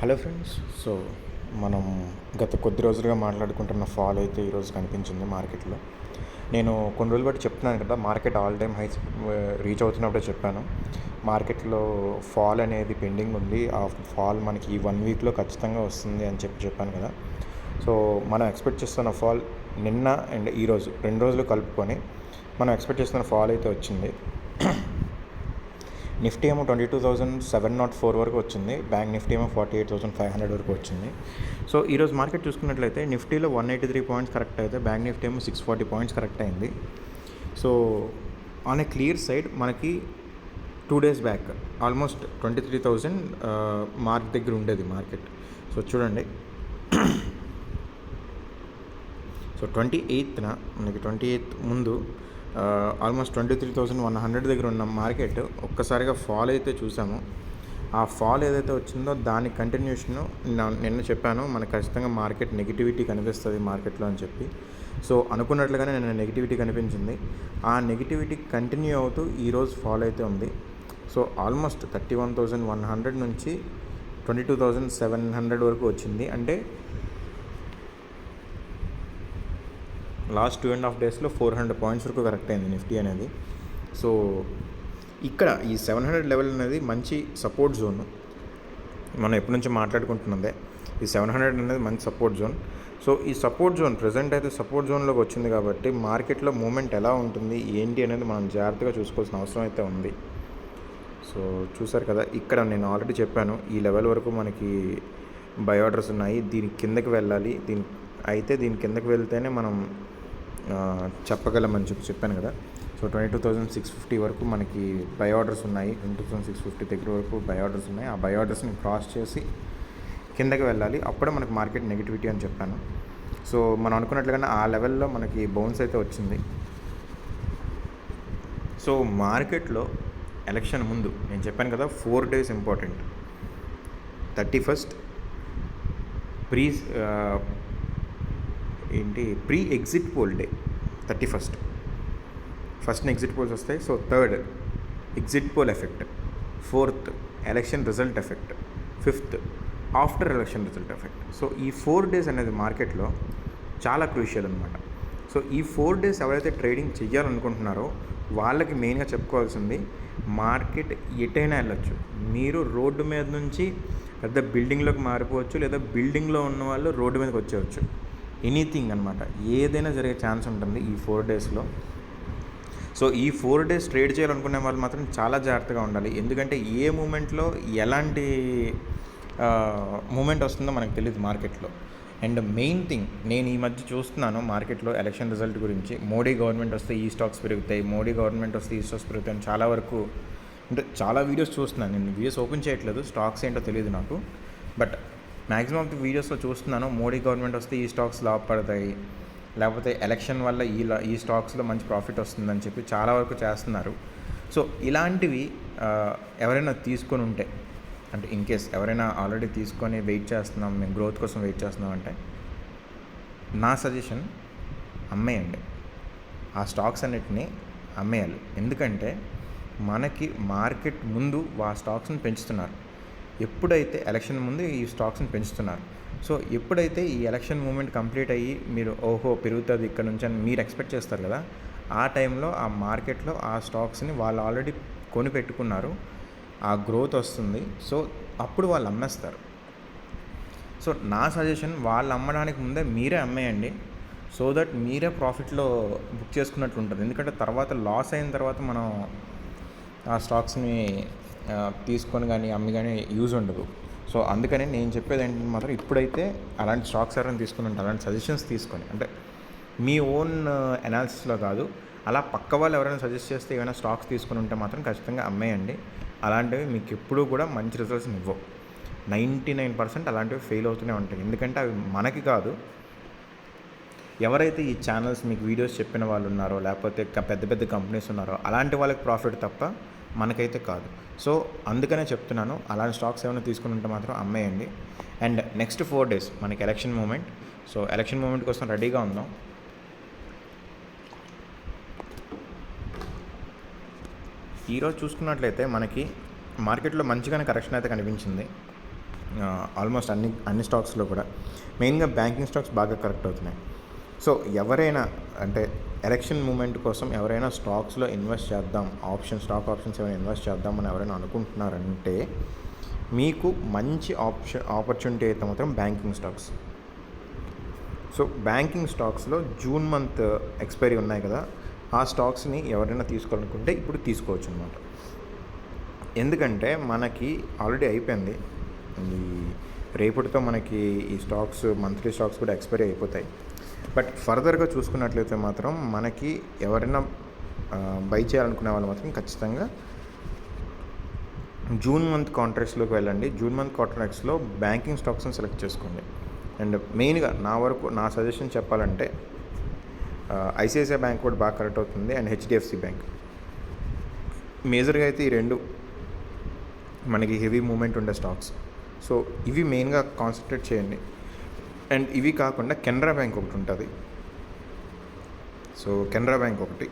Hello friends. So మనం గత కొద్ది రోజులుగా మాట్లాడుకుంటున్న ఫాల్ అయితే ఈరోజు కనిపించింది మార్కెట్లో. నేను కొన్ని రోజులు బట్టి చెప్తున్నాను కదా, market all time highs reach అవుతున్నప్పుడే చెప్పాను. మార్కెట్లో ఫాల్ అనేది పెండింగ్ ఉంది, ఆ ఫాల్ మనకి ఈ 1 వీక్లో ఖచ్చితంగా వస్తుంది అని చెప్పాను కదా. సో మనం ఎక్స్పెక్ట్ చేస్తున్న ఫాల్ నిన్న అండ్ ఈరోజు 2 రోజులు కలుపుకొని మనం ఎక్స్పెక్ట్ చేస్తున్న ఫాల్ అయితే వచ్చింది. నిఫ్టీ ఏమో 22,704 వరకు వచ్చింది, బ్యాంక్ నిఫ్టీ ఏమో 48,500 వరకు వచ్చింది. సో ఈరోజు మార్కెట్ చూసుకున్నట్లయితే నిఫ్టీలో 183 పాయింట్స్ కరెక్ట్ అయితే బ్యాంక్ నిఫ్టీ ఏమో 640 పాయింట్స్ కరెక్ట్ అయింది. So on a clear side మనకి 2 డేస్ బ్యాక్ ఆల్మోస్ట్ 23,000 మార్క్ దగ్గర ఉండేది మార్కెట్. సో చూడండి, సో 28న మనకి 28th ముందు ఆల్మోస్ట్ 23,100 దగ్గర ఉన్న మార్కెట్ ఒక్కసారిగా ఫాల్ అయితే చూసాము. ఆ ఫాల్ ఏదైతే వచ్చిందో దాని కంటిన్యూషన్ నిన్న చెప్పాను, మనకు ఖచ్చితంగా మార్కెట్ నెగిటివిటీ కనిపిస్తుంది మార్కెట్లో అని చెప్పి. సో అనుకున్నట్లుగానే నిన్న నెగిటివిటీ కనిపించింది. ఆ నెగిటివిటీ కంటిన్యూ అవుతూ ఈరోజు ఫాల్ అయితే ఉంది. సో ఆల్మోస్ట్ 31,100 నుంచి 22,700 వరకు వచ్చింది. అంటే లాస్ట్ 2.5 డేస్లో 400 పాయింట్స్ వరకు కరెక్ట్ అయింది నిఫ్టీ అనేది. సో ఇక్కడ ఈ 700 లెవెల్ అనేది మంచి సపోర్ట్ జోన్. మనం ఎప్పటి నుంచి మాట్లాడుకుంటున్నదే ఈ 700 అనేది మంచి సపోర్ట్ జోన్. సో ఈ సపోర్ట్ జోన్ ప్రజెంట్ అయితే సపోర్ట్ జోన్లోకి వచ్చింది కాబట్టి మార్కెట్లో మూమెంట్ ఎలా ఉంటుంది ఏంటి అనేది మనం జాగ్రత్తగా చూసుకోవాల్సిన అవసరం అయితే ఉంది. సో చూసారు కదా, ఇక్కడ నేను ఆల్రెడీ చెప్పాను ఈ లెవెల్ వరకు మనకి బై ఆర్డర్స్ ఉన్నాయి, దీని కిందకి వెళ్ళాలి, దీని కిందకి వెళ్తేనే మనం చెప్పగలమని చెప్పాను కదా. సో 22,650 వరకు మనకి బై ఆర్డర్స్ ఉన్నాయి, 22,650 దగ్గర వరకు బై ఆర్డర్స్ ఉన్నాయి. ఆ బై ఆర్డర్స్ని క్రాస్ చేసి కిందకి వెళ్ళాలి, అప్పుడే మనకి మార్కెట్ నెగిటివిటీ అని చెప్పాను. సో మనం అనుకున్నట్లుగానే ఆ లెవెల్లో మనకి బౌన్స్ అయితే వచ్చింది. సో మార్కెట్లో ఎలక్షన్ ముందు నేను చెప్పాను కదా 4 days important. 31st pre exit poll day, 31st ఫస్ట్ని ఎగ్జిట్ పోల్స్ వస్తాయి. So 3rd exit poll effect, 4th election result effect, 5th after election result effect. So ఈ 4 డేస్ అనేది మార్కెట్లో చాలా క్రూషియల్ అనమాట. సో ఈ 4 డేస్ ఎవరైతే ట్రేడింగ్ చేయాలనుకుంటున్నారో వాళ్ళకి మెయిన్గా చెప్పుకోవాల్సింది, మార్కెట్ ఎటైనా వెళ్ళొచ్చు. మీరు రోడ్డు మీద నుంచి పెద్ద బిల్డింగ్లోకి మారిపోవచ్చు, లేదా బిల్డింగ్లో ఉన్న వాళ్ళు రోడ్డు మీదకి వచ్చేవచ్చు. ఎనీథింగ్ అనమాట, ఏదైనా జరిగే ఛాన్స్ ఉంటుంది ఈ 4 డేస్లో. సో ఈ 4 డేస్ ట్రేడ్ చేయాలనుకునే వాళ్ళు మాత్రం చాలా జాగ్రత్తగా ఉండాలి. ఎందుకంటే ఏ మూమెంట్లో ఎలాంటి మూమెంట్ వస్తుందో మనకు తెలియదు మార్కెట్లో. అండ్ మెయిన్ థింగ్ నేను ఈ మధ్య చూస్తున్నాను మార్కెట్లో ఎలక్షన్ రిజల్ట్ గురించి, మోడీ గవర్నమెంట్ వస్తే ఈ స్టాక్స్ పెరుగుతాయి, మోడీ గవర్నమెంట్ వస్తే ఈ స్టాక్స్ పెరుగుతాయి అని చాలా వరకు అంటే చాలా వీడియోస్ చూస్తున్నాను. నేను వీడియోస్ ఓపెన్ చేయట్లేదు, స్టాక్స్ ఏంటో తెలియదు నాకు, బట్ మ్యాక్సిమం ఆఫ్ ది వీడియోస్లో చూస్తున్నాను మోడీ గవర్నమెంట్ వస్తే ఈ స్టాక్స్ లాభపడతాయి, లేకపోతే ఎలక్షన్ వల్ల ఈ స్టాక్స్లో మంచి ప్రాఫిట్ వస్తుందని చెప్పి చాలా వరకు చేస్తున్నారు. సో ఇలాంటివి ఎవరైనా తీసుకొని ఉంటే, అంటే ఇన్ కేస్ ఎవరైనా ఆల్రెడీ తీసుకొని వెయిట్ చేస్తున్నాం, మేము గ్రోత్ కోసం వెయిట్ చేస్తున్నాం అంటే నా సజెషన్ అమ్మేయండి. ఆ స్టాక్స్ అన్నిటిని అమ్మేయాలి. ఎందుకంటే మనకి మార్కెట్ ముందు ఆ స్టాక్స్ని పెంచుతున్నారు. ఎప్పుడైతే ఎలక్షన్ ముందు ఈ స్టాక్స్ని పెంచుతున్నారు, సో ఎప్పుడైతే ఈ ఎలక్షన్ మూమెంట్ కంప్లీట్ అయ్యి మీరు ఓహో పెరుగుతుంది ఇక్కడ నుంచి అని మీరు ఎక్స్పెక్ట్ చేస్తారు కదా, ఆ టైంలో ఆ మార్కెట్లో ఆ స్టాక్స్ని వాళ్ళు ఆల్రెడీ కొని పెట్టుకున్నారు, ఆ గ్రోత్ వస్తుంది. సో అప్పుడు వాళ్ళు అమ్మేస్తారు. సో నా సజెషన్ వాళ్ళు అమ్మడానికి ముందే మీరే అమ్మేయండి, సో దట్ మీరే ప్రాఫిట్లో బుక్ చేసుకున్నట్లు ఉంటుంది. ఎందుకంటే తర్వాత లాస్ అయిన తర్వాత మనం ఆ స్టాక్స్ని తీసుకొని కానీ అమ్మి కానీ యూజ్ ఉండదు. సో అందుకని నేను చెప్పేది ఏంటంటే మాత్రం ఇప్పుడైతే అలాంటి స్టాక్స్ ఎవరైనా తీసుకుని ఉంటారు, అలాంటి సజెషన్స్ తీసుకొని, అంటే మీ ఓన్ అనాలిసిస్లో కాదు, అలా పక్క వాళ్ళు ఎవరైనా సజెస్ట్ చేస్తే ఏమైనా స్టాక్స్ తీసుకుని ఉంటే మాత్రం ఖచ్చితంగా అమ్మేయండి. అలాంటివి మీకు ఎప్పుడూ కూడా మంచి రిజల్ట్స్ని ఇవ్వవు. 99% అలాంటివి ఫెయిల్ అవుతూనే ఉంటాయి. ఎందుకంటే అవి మనకి కాదు, ఎవరైతే ఈ ఛానల్స్ మీకు వీడియోస్ చెప్పిన వాళ్ళు ఉన్నారో, లేకపోతే పెద్ద పెద్ద కంపెనీస్ ఉన్నారో అలాంటి వాళ్ళకి ప్రాఫిట్ తప్ప మనకైతే కాదు. సో అందుకనే చెప్తున్నాను, అలాంటి స్టాక్స్ ఏమైనా తీసుకుని ఉంటే మాత్రం అమ్మేయండి. అండ్ నెక్స్ట్ 4 డేస్ మనకి election moment. So election moment కోసం రెడీగా ఉందాం. ఈరోజు చూసుకున్నట్లయితే మనకి మార్కెట్లో మంచిగానే కరెక్షన్ అయితే కనిపించింది. ఆల్మోస్ట్ అన్ని స్టాక్స్లో కూడా మెయిన్గా బ్యాంకింగ్ స్టాక్స్ బాగా కరెక్ట్ అవుతున్నాయి. సో ఎవరైనా అంటే ఎలక్షన్ మూమెంట్ కోసం ఎవరైనా స్టాక్స్లో ఇన్వెస్ట్ చేద్దాం, స్టాక్ ఆప్షన్స్ ఏమైనా ఇన్వెస్ట్ చేద్దామని ఎవరైనా అనుకుంటున్నారంటే మీకు మంచి ఆపర్చునిటీ అయితే మాత్రం బ్యాంకింగ్ స్టాక్స్. సో బ్యాంకింగ్ స్టాక్స్లో జూన్ మంత్ ఎక్స్పైరీ ఉన్నాయి కదా, ఆ స్టాక్స్ని ఎవరైనా తీసుకోవాలనుకుంటే ఇప్పుడు తీసుకోవచ్చు అనమాట. ఎందుకంటే మనకి ఆల్రెడీ అయిపోయింది, ఈ రేపటితో మనకి ఈ స్టాక్స్ మంత్లీ స్టాక్స్ కూడా ఎక్స్పైరీ అయిపోతాయి. బట్ ఫర్దర్గా చూసుకున్నట్లయితే మాత్రం మనకి ఎవరైనా బై చేయాలనుకునే వాళ్ళు మాత్రం ఖచ్చితంగా జూన్ మంత్ కాంట్రాక్ట్స్లోకి వెళ్ళండి. జూన్ మంత్ కాంట్రాక్ట్స్లో బ్యాంకింగ్ స్టాక్స్ని సెలెక్ట్ చేసుకోండి. అండ్ మెయిన్గా నా సజెషన్ చెప్పాలంటే ఐసిఐసిఐ బ్యాంక్ కూడా బాగా కరెక్ట్ అవుతుంది, అండ్ హెచ్డిఎఫ్సి బ్యాంక్. మేజర్గా అయితే ఈ రెండు మనకి హెవీ మూమెంట్ ఉండే స్టాక్స్. సో ఇవి మెయిన్గా కాన్సన్ట్రేట్ చేయండి. అండ్ ఇవి కాకుండా కెనరా బ్యాంక్ ఒకటి ఉంటుంది, సో కెనరా బ్యాంక్ ఒకటి,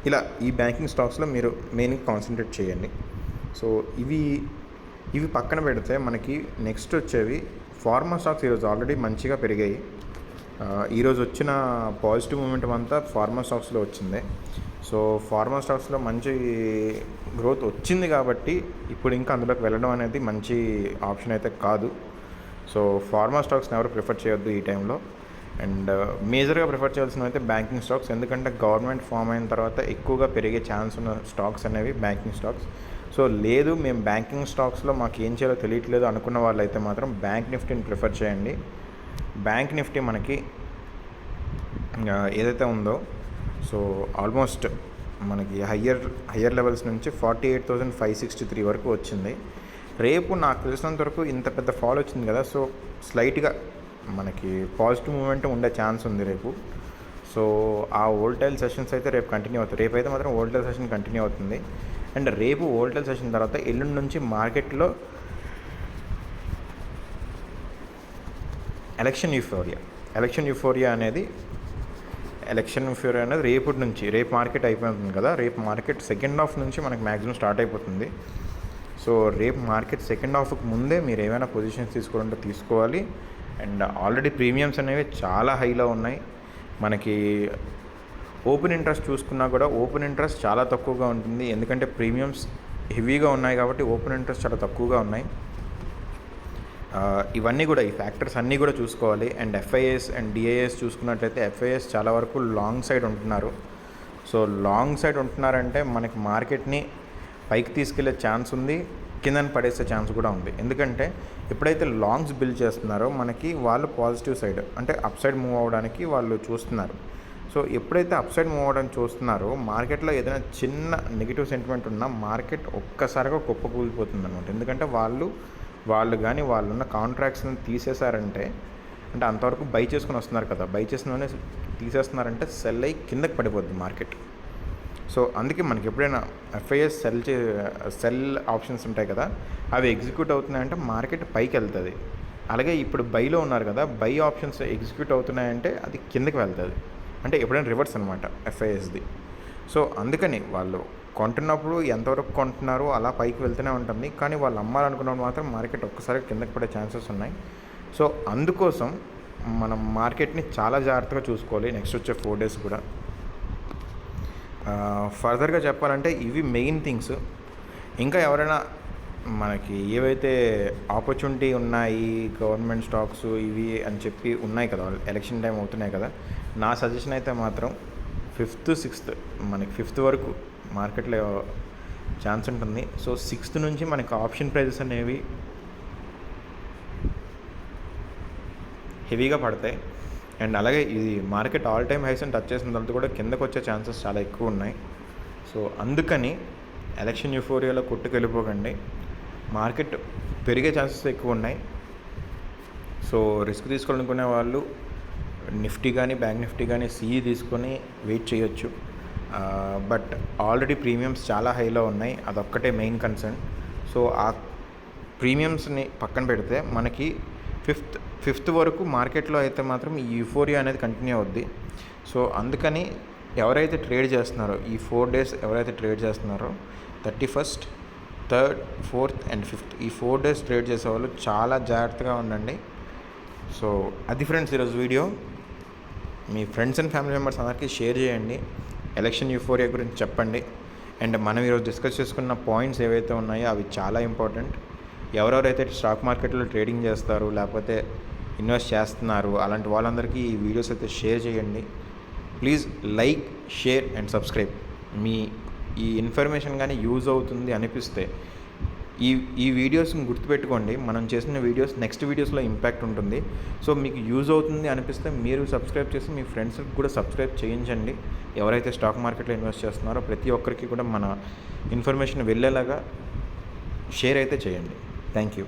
ఇలా ఈ బ్యాంకింగ్ స్టాక్స్లో మీరు మెయిన్గా కాన్సన్ట్రేట్ చేయండి. సో ఇవి పక్కన పెడితే మనకి నెక్స్ట్ వచ్చేవి ఫార్మా స్టాక్స్. ఈరోజు ఆల్రెడీ మంచిగా పెరిగాయి. ఈరోజు వచ్చిన పాజిటివ్ మూమెంట్ అంతా ఫార్మా స్టాక్స్లో వచ్చింది. సో ఫార్మా స్టాక్స్లో మంచి గ్రోత్ వచ్చింది కాబట్టి ఇప్పుడు ఇంకా అందులోకి వెళ్ళడం అనేది మంచి ఆప్షన్ అయితే కాదు. సో ఫార్మా స్టాక్స్ని ఎవరు ప్రిఫర్ చేయొద్దు ఈ టైంలో. అండ్ మేజర్గా ప్రిఫర్ చేయాల్సినవి అయితే బ్యాంకింగ్ స్టాక్స్, ఎందుకంటే గవర్నమెంట్ ఫామ్ అయిన తర్వాత ఎక్కువగా పెరిగే ఛాన్స్ ఉన్న స్టాక్స్ అనేవి బ్యాంకింగ్ స్టాక్స్. సో లేదు మేము బ్యాంకింగ్ స్టాక్స్లో మాకు ఏం చేయాలో తెలియట్లేదు అనుకున్న వాళ్ళైతే మాత్రం బ్యాంక్ నిఫ్టీని ప్రిఫర్ చేయండి. బ్యాంక్ నిఫ్టీ మనకి ఏదైతే ఉందో సో ఆల్మోస్ట్ మనకి హయ్యర్ లెవెల్స్ నుంచి 48,563 వరకు వచ్చింది. రేపు నాకు తెలిసినంత వరకు ఇంత పెద్ద ఫాల్ వచ్చింది కదా, సో స్లైట్గా మనకి పాజిటివ్ మూమెంట్ ఉండే ఛాన్స్ ఉంది రేపు. సో ఆ వోల్టైల్ సెషన్స్ అయితే రేపు కంటిన్యూ అవుతుంది. రేపు అయితే మాత్రం వోల్టైల్ సెషన్ కంటిన్యూ అవుతుంది. అండ్ రేపు వోల్టైల్ సెషన్ తర్వాత ఎల్లుండి నుంచి మార్కెట్లో ఎలక్షన్ యూఫోరియా అనేది రేపు మార్కెట్ అయిపోతుంది కదా, రేపు మార్కెట్ సెకండ్ హాఫ్ నుంచి మనకి మ్యాక్సిమం స్టార్ట్ అయిపోతుంది. సో రేపు మార్కెట్ సెకండ్ హాఫ్కి ముందే మీరు ఏమైనా పొజిషన్స్ తీసుకోవాలంటే తీసుకోవాలి. అండ్ ఆల్రెడీ ప్రీమియమ్స్ అనేవి చాలా హైలో ఉన్నాయి. మనకి ఓపెన్ ఇంట్రెస్ట్ చూసుకున్నా కూడా ఓపెన్ ఇంట్రెస్ట్ చాలా తక్కువగా ఉంటుంది, ఎందుకంటే ప్రీమియమ్స్ హెవీగా ఉన్నాయి కాబట్టి ఓపెన్ ఇంట్రెస్ట్ చాలా తక్కువగా ఉన్నాయి. ఇవన్నీ కూడా ఈ ఫ్యాక్టర్స్ అన్నీ కూడా చూసుకోవాలి. అండ్ ఎఫ్ఐఎస్ అండ్ డిఐఎస్ చూసుకున్నట్లయితే ఎఫ్ఐఎస్ చాలా వరకు లాంగ్ సైడ్ ఉంటున్నారు. సో లాంగ్ సైడ్ ఉంటున్నారంటే మనకి మార్కెట్ని పైకి తీసుకెళ్లే ఛాన్స్ ఉంది, కిందని పడేసే ఛాన్స్ కూడా ఉంది. ఎందుకంటే ఎప్పుడైతే లాంగ్స్ బిల్డ్ చేస్తున్నారో మనకి వాళ్ళు పాజిటివ్ సైడ్ అంటే అప్ సైడ్ మూవ్ అవ్వడానికి వాళ్ళు చూస్తున్నారు. సో ఎప్పుడైతే అప్ సైడ్ మూవ్ అవ్వడానికి చూస్తున్నారో మార్కెట్లో ఏదైనా చిన్న నెగిటివ్ సెంటిమెంట్ ఉన్నా మార్కెట్ ఒక్కసారిగా కుప్పకూలిపోతుంది అనమాట. ఎందుకంటే వాళ్ళు కానీ వాళ్ళున్న కాంట్రాక్ట్స్ని తీసేశారంటే, అంటే అంతవరకు బై చేసుకుని వస్తున్నారు కదా, బై చేసిన తీసేస్తున్నారంటే సెల్ అయ్యి కిందకి పడిపోద్ది మార్కెట్. సో అందుకే మనకి ఎప్పుడైనా ఎఫ్ఐఎస్ సెల్ ఆప్షన్స్ ఉంటాయి కదా, అవి ఎగ్జిక్యూట్ అవుతున్నాయంటే మార్కెట్ పైకి వెళ్తుంది. అలాగే ఇప్పుడు బైలో ఉన్నారు కదా, బై ఆప్షన్స్ ఎగ్జిక్యూట్ అవుతున్నాయంటే అది కిందకి వెళ్తుంది, అంటే ఎప్పుడైనా రివర్స్ అనమాట ఎఫ్ఐఎస్ది. సో అందుకని వాళ్ళు కొంటున్నప్పుడు ఎంతవరకు కొంటున్నారో అలా పైకి వెళ్తూనే ఉంటుంది, కానీ వాళ్ళు అమ్మాలనుకున్నప్పుడు మాత్రం మార్కెట్ ఒక్కసారి కిందకి పడే ఛాన్సెస్ ఉన్నాయి. సో అందుకోసం మనం మార్కెట్ని చాలా జాగ్రత్తగా చూసుకోవాలి నెక్స్ట్ వచ్చే 4 days కూడా. ఫర్దర్గా చెప్పాలంటే ఇవి మెయిన్ థింగ్స్. ఇంకా ఎవరైనా మనకి ఏవైతే ఆపర్చునిటీ ఉన్నాయి గవర్నమెంట్ స్టాక్స్ ఇవి అని చెప్పి ఉన్నాయి కదా, ఎలక్షన్ టైం అవుతున్నాయి కదా, నా సజెషన్ అయితే మాత్రం 5th 6th మనకి 5th వరకు మార్కెట్లో ఛాన్స్ ఉంటుంది. సో 6th నుంచి మనకి ఆప్షన్ ప్రైజెస్ అనేవి హెవీగా పడతాయి. అండ్ అలాగే ఇది మార్కెట్ ఆల్ టైమ్ హైస్ అని టచ్ చేసిన తర్వాత కూడా కిందకు వచ్చే ఛాన్సెస్ చాలా ఎక్కువ ఉన్నాయి. సో అందుకని ఎలక్షన్ యూఫోరియాలో కొట్టుకెళ్ళిపోకండి, మార్కెట్ పెరిగే ఛాన్సెస్ ఎక్కువ ఉన్నాయి. సో రిస్క్ తీసుకోవాలనుకునే వాళ్ళు నిఫ్టీ కానీ బ్యాంక్ నిఫ్టీ కానీ సిఈ తీసుకొని వెయిట్ చేయొచ్చు. బట్ ఆల్రెడీ ప్రీమియమ్స్ చాలా హైలో ఉన్నాయి, అదొక్కటే మెయిన్ కన్సర్న్. సో ఆ ప్రీమియమ్స్ని పక్కన పెడితే మనకి ఫిఫ్త్ వరకు మార్కెట్లో అయితే మాత్రం ఈ యూఫోరియా అనేది కంటిన్యూ అవుద్ది. సో అందుకని ఎవరైతే ట్రేడ్ చేస్తున్నారో ఈ 4 days ఎవరైతే ట్రేడ్ చేస్తున్నారో 31st, third, fourth and fifth ఈ 4 days ట్రేడ్ చేసేవాళ్ళు చాలా జాగ్రత్తగా ఉండండి. సో అది ఫ్రెండ్స్ ఈరోజు video. Me friends and family members అందరికీ షేర్ చేయండి, ఎలక్షన్ యూఫోరియా గురించి చెప్పండి. అండ్ మనం ఈరోజు డిస్కస్ చేసుకున్న పాయింట్స్ ఏవైతే ఉన్నాయో అవి చాలా ఇంపార్టెంట్. ఎవరెవరైతే స్టాక్ మార్కెట్లో ట్రేడింగ్ చేస్తారు లేకపోతే ఇన్వెస్ట్ చేస్తున్నారు అలాంటి వాళ్ళందరికీ ఈ వీడియోస్ అయితే షేర్ చేయండి. Please like, share and subscribe. మీ ఈ ఇన్ఫర్మేషన్ కానీ యూజ్ అవుతుంది అనిపిస్తే ఈ వీడియోస్ని గుర్తుపెట్టుకోండి. మనం చేసిన వీడియోస్ నెక్స్ట్ వీడియోస్లో ఇంపాక్ట్ ఉంటుంది. సో మీకు యూజ్ అవుతుంది అనిపిస్తే మీరు సబ్స్క్రైబ్ చేసి మీ ఫ్రెండ్స్కి కూడా సబ్స్క్రైబ్ చేయించండి. ఎవరైతే స్టాక్ మార్కెట్లో ఇన్వెస్ట్ చేస్తున్నారో ప్రతి ఒక్కరికి కూడా మన ఇన్ఫర్మేషన్ వెళ్ళేలాగా షేర్ అయితే చేయండి. Thank you.